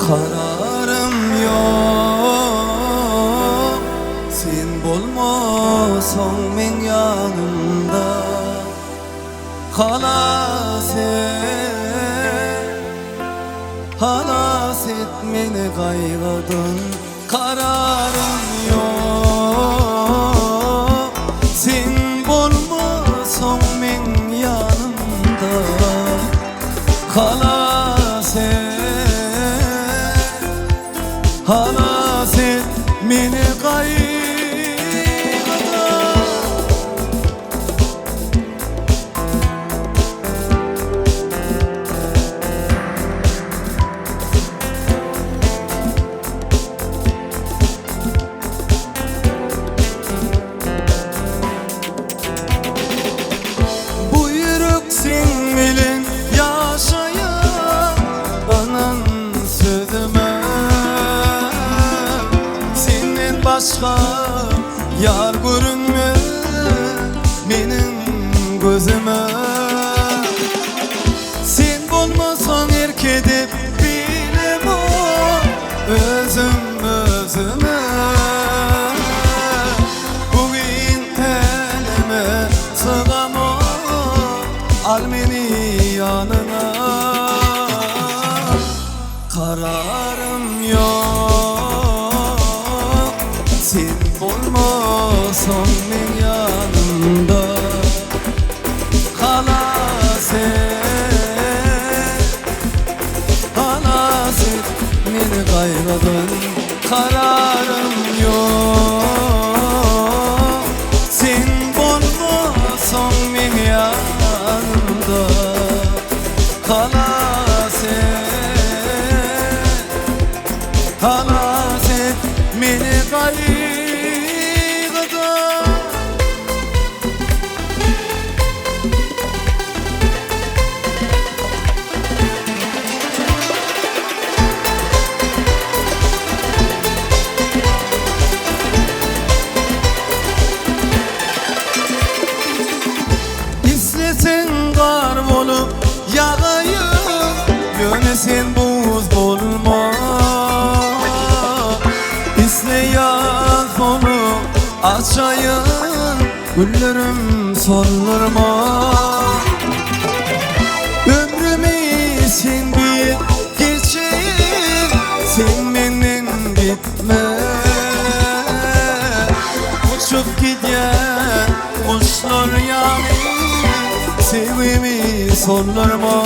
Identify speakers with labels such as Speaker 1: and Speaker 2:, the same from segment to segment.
Speaker 1: Kararım yok sen bolmasan men yanımda halas et meni kaygıdan. Kararım yok sen bolmasan men yanımda halas et meni kaygıdan. Bu yürek sen bilen yaşayan anan sözüme senden başka yar görünme benim gözüme. Sen bolmasan erke dep bilemo özüm özüme. Bugün elime sığamo al meni yanına. Kararım yok sen olmasan men yanımda halas et meni kaygıdan. Kararım yok sen olmasan men yanımda halas et meni kaygıdan. İstesen kar bolup yağayım, yönesen buz bolma. İsle yaz onu açayım, güllerim solurma. Ömrümü sen bir geçeyim, sen benden gitme. Uçup giden kuşlar yani sevimi solurma.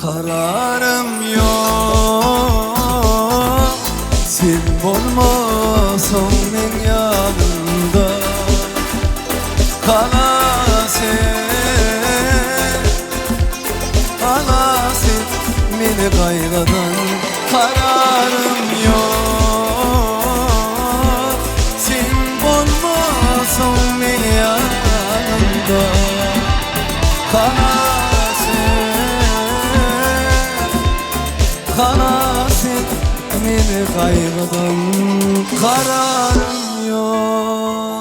Speaker 1: Kararım yok sen olmasan men yanımda halas et meni kaygıdan. Kararım yok sen olmasan men yanımda halas et meni kaygıdan. Kararım yok.